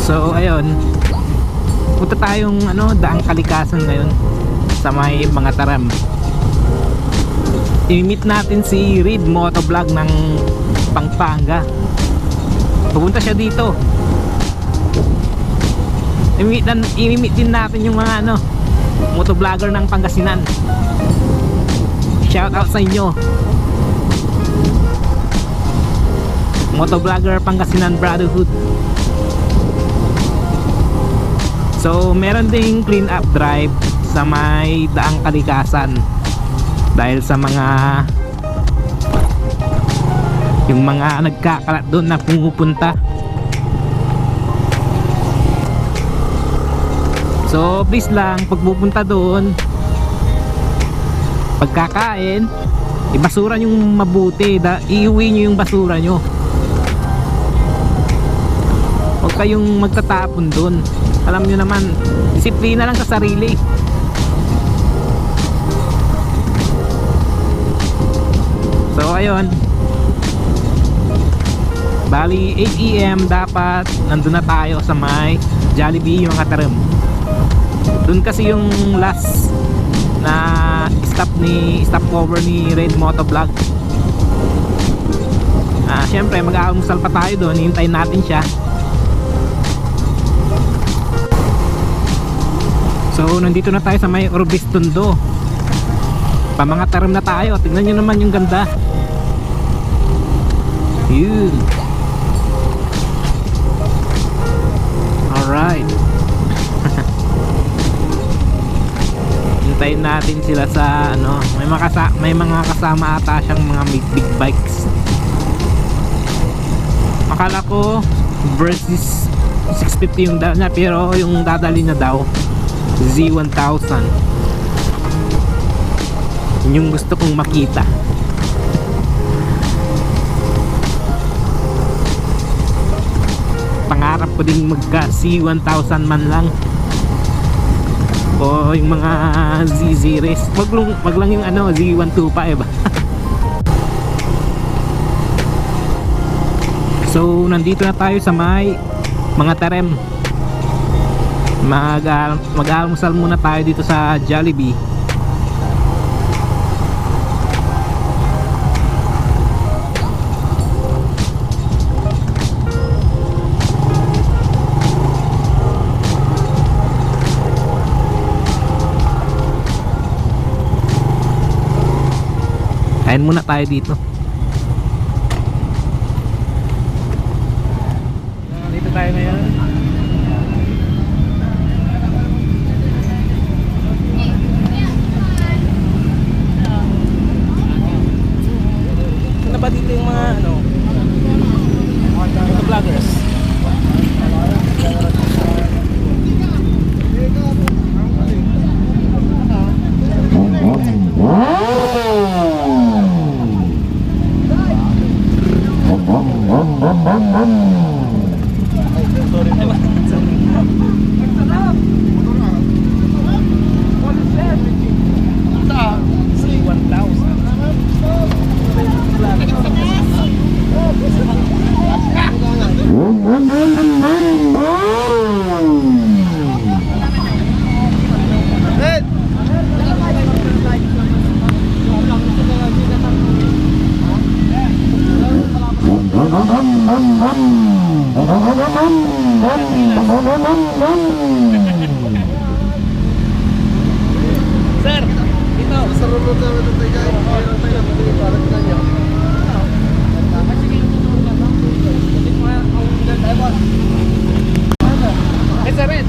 So ayun, punta tayong Daang Kalikasan ngayon sa may mga taram. I-meet natin si Reed Motovlog ng Pampanga. Pupunta siya dito. I-meet din natin yung mga motovlogger ng Pangasinan. Shout out sa inyo, Motovlogger Pangasinan Brotherhood. So meron ding clean up drive sa may Daang Kalikasan dahil sa yung mga nagkakalat doon na pumupunta. So please lang, pag pupunta doon, pagkakain, ibasura nyo mabuti, iuwi nyo yung basura nyo. Huwag kayong magtatapon doon. Alam nyo naman, disiplina lang sa sarili. So ayun, bali 8 AM dapat nandun na tayo sa may Jollibee yung katarim. Doon kasi yung last na stopover ni Red Motovlog. Syempre mag-aalmusal pa tayo doon, hintayin natin siya. So nandito na tayo sa may Orbis Tondo. Pamangatarim na tayo. Tignan nyo naman yung ganda. Yun. Alright. Hintayin natin sila sa may mga kasama ata siyang mga Bigbikes. Akala ko versus 650 yung dala niya, pero yung dadali na daw Z1000. Yun yung gusto kong makita. Pangarap ko ding magka C1000 man lang, o yung mga Z-series. Wag lang yung Z125. So nandito na tayo sa may mga tarem. Mag-almusal muna tayo dito sa Jollibee. Kain muna tayo dito. Dito tayo ngayon. Ba dito yung mga motovloggers? Sir, dito. Sarulog na ito tayo. Mayroon tayo na pagkili para sa kanya. Sir Red,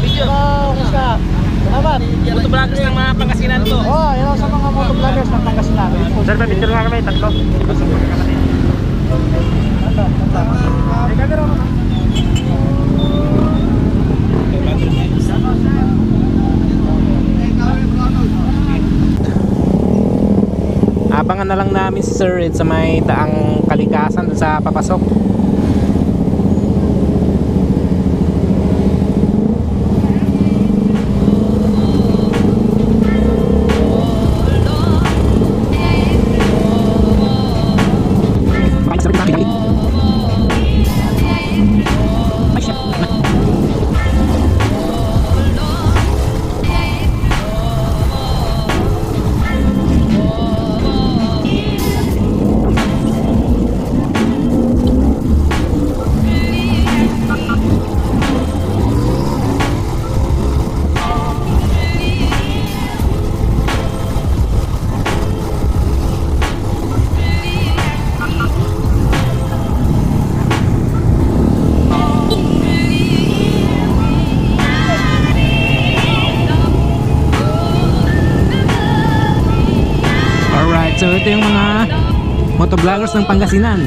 video? Kamusta? Salamat. Motovloggers ng mga Pangasinan to. Yan sa mga motovloggers ng Pangasinan. Sir, may picture nga kami, tatlo. May camera mo na. Abangan na lang namin si Sir Red sa may Daang Kalikasan dun sa papasok. Ay, Sir Red, ito yung mga motovloggers ng Pangasinan.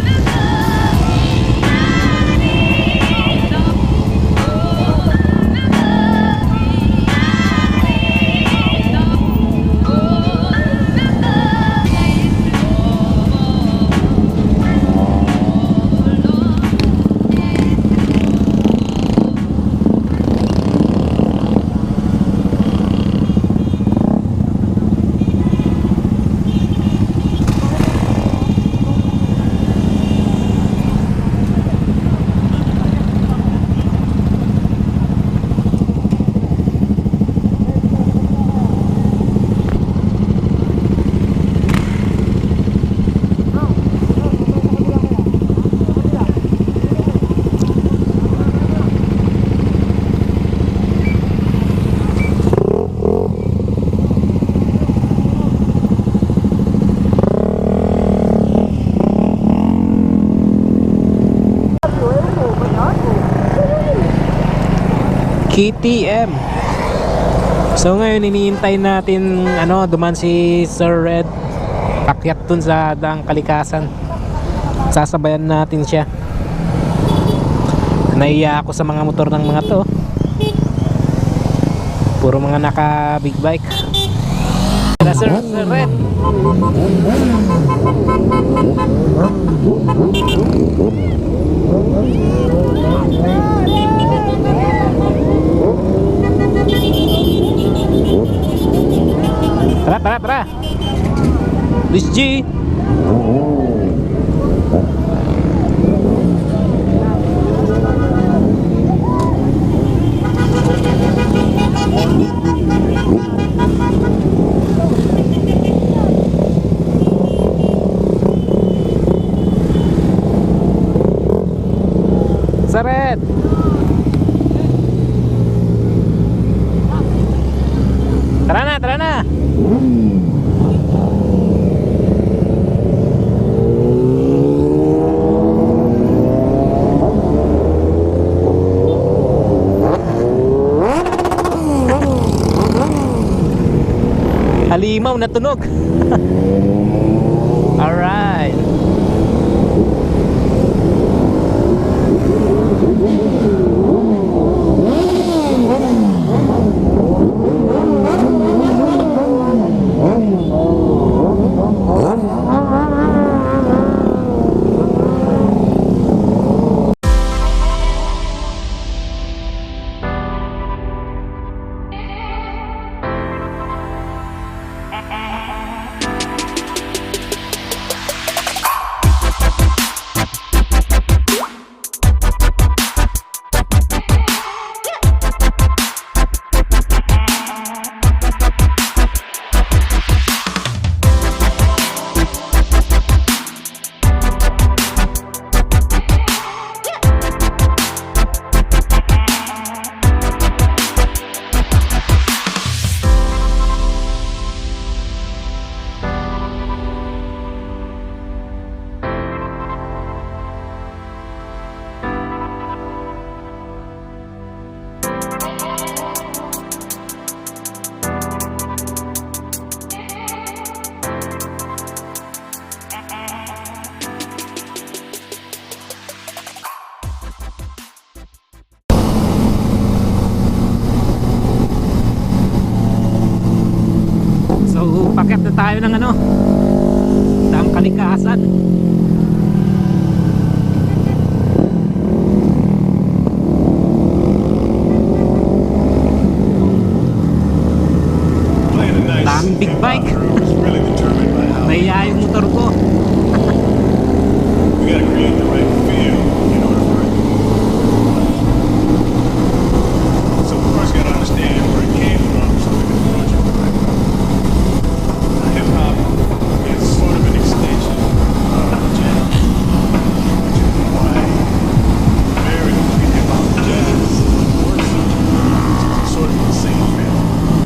KTM. So ngayon iniintay natin duman si Sir Red akyat dun sa Daang Kalikasan. Sasabayan natin siya. Nahiya ako sa mga motor ng mga to. Puro mga naka big bike. Sir Red. Tara. Luis G. Saret. Tara na. Halimaw na tunog. Alright. Pakyat na tayo ng Daang Kalikasan. Daming big bike. Nahiya yung motor ko. We gotta create the right feel in order for it. So we first gotta understand where it came from so we can approach it the right way. Hip hop is sort of an extension of jazz. Which is why married between hip hop and jazz works sort of the same family.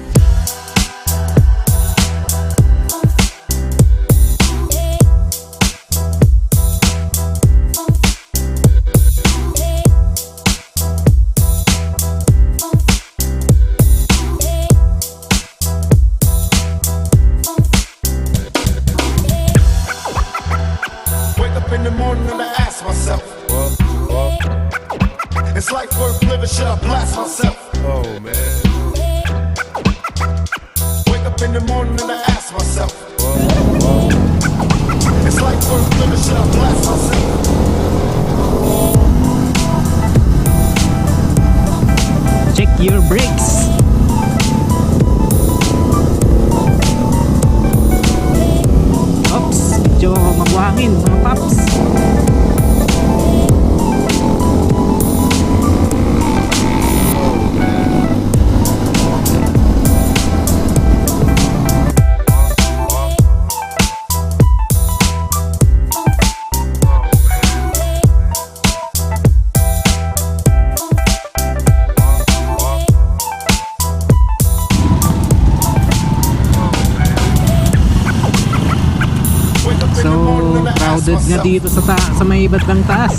It's like worth living, should I blast myself? Oh man. Wake up in the morning and I ask myself. It's like worth living, should I blast myself? Check your brakes. Oops, medyo magwangin mga paps. So, crowded nga dito sa may bandang taas.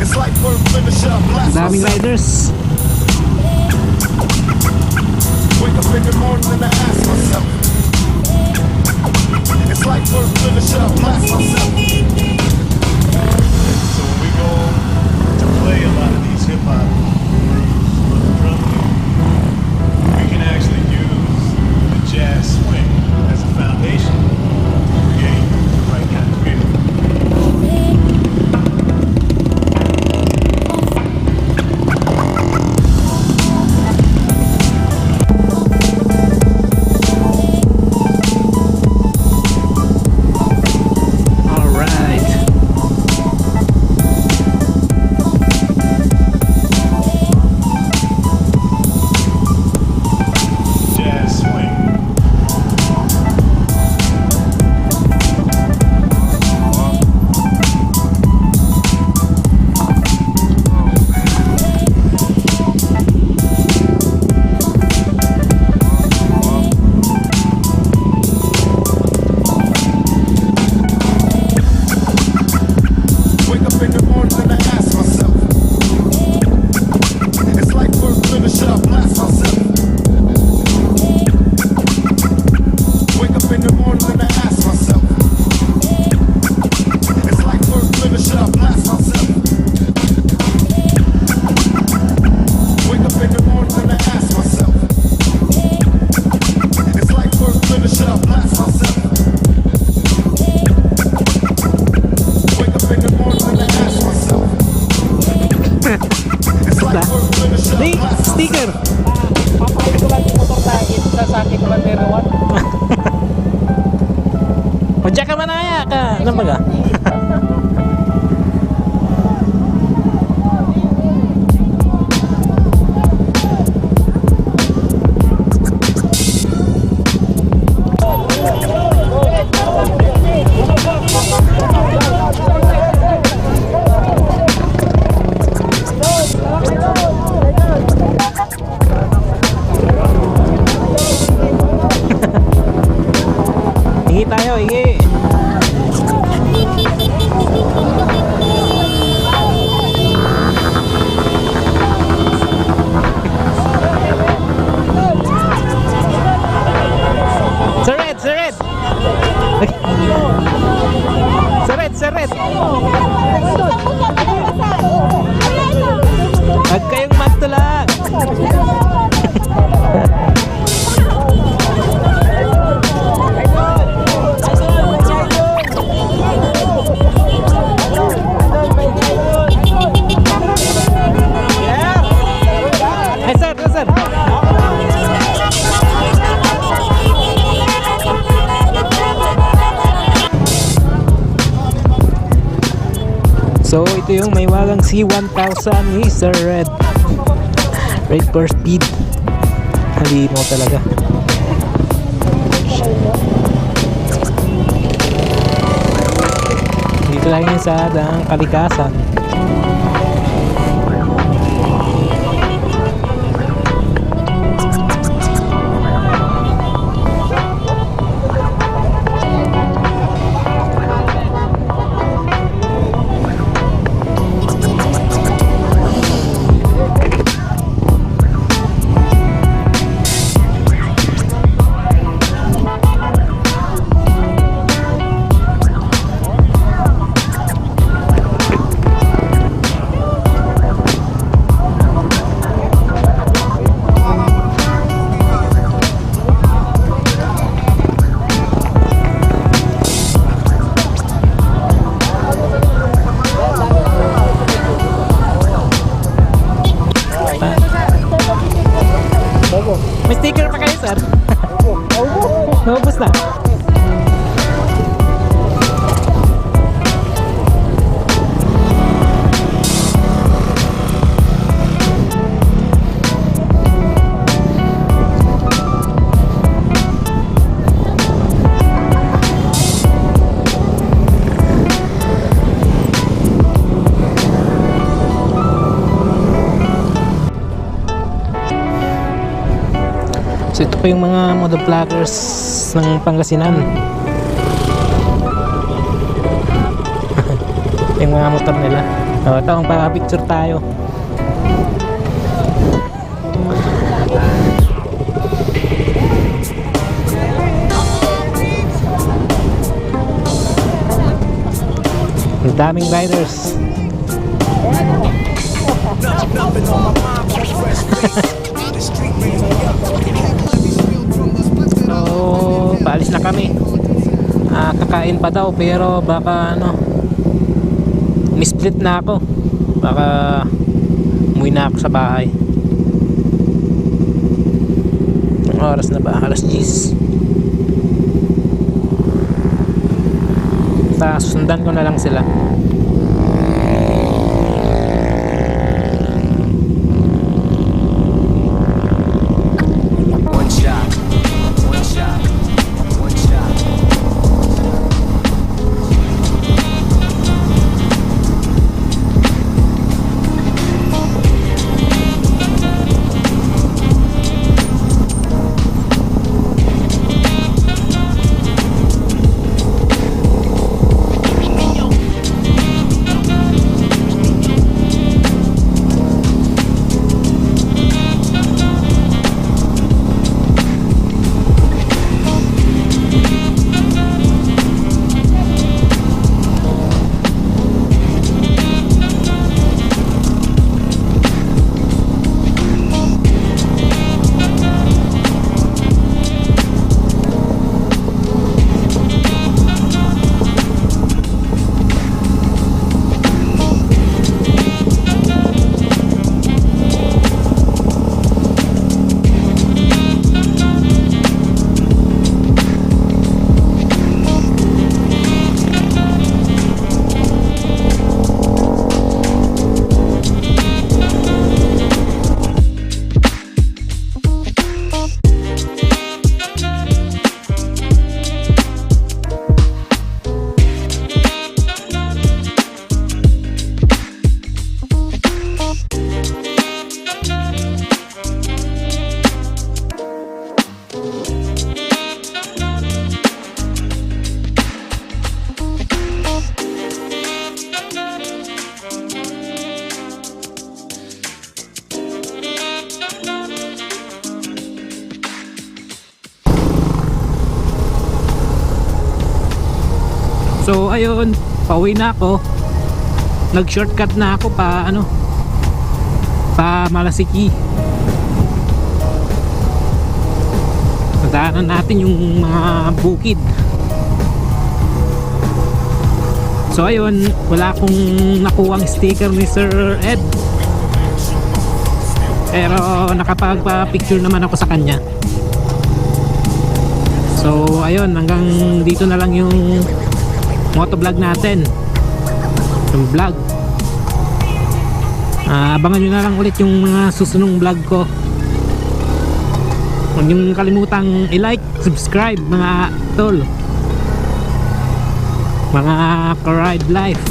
It's like worth living, should I blast Daming myself? riders. Wake up in the morning and I ask myself. It's like worth living, should I blast myself? So when we go to play a lot of these hip hop grooves for the drum kit, we can actually use the jazz swing as a foundation to create the right kind of feel. Alright. Jazz swing. Wake up in the morning and I ask myself. It's like worth living, should I blast myself? Wake up in the morning and I ask myself. It's like worth living, should I blast myself? Wake up in the morning and I ask myself. It's like worth living, should I blast myself? Wake up in the morning and I ask myself. It's like worth living, should I Hey, blast myself? sticker. Papalit ko lang yung motor na sasakit ko lang meron one. Madya ka manaya ka. Ano ba ka? Hingi tayo, hingi. Seret, seret. Seret, seret. Huwag kayong magtulak. Hey, sir, sir. So ito yung may wagang C1000 ni Sir Red. Red for speed. Halino talaga. Dito lang yun sa Daang Kalikasan. Ito yung mga motovloggers ng Pangasinan. Yung mga motor nila. Ito ang pa-picture tayo. Ang daming riders. So, paalis na kami. Kakain pa daw pero baka misplit na ako. Baka umuwi na ako sa bahay. Ang oras na ba? Alas 10. Susundan ko na lang sila. One shot, one shot, one shot. So ayun, pauwi na ako. Nag-shortcut na ako pa Malasiki. Nadaanan natin yung mga bukid. So ayun, wala akong nakuhang sticker ni Sir Ed. Pero nakapagpa-picture naman ako sa kanya. So ayun, hanggang dito na lang yung motovlog natin. Yung vlog. Abangan nyo na lang ulit yung mga susunong vlog ko. Huwag nyo kalimutang i-like, subscribe mga tol, mga ka-ride life.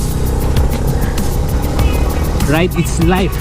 Ride it's life.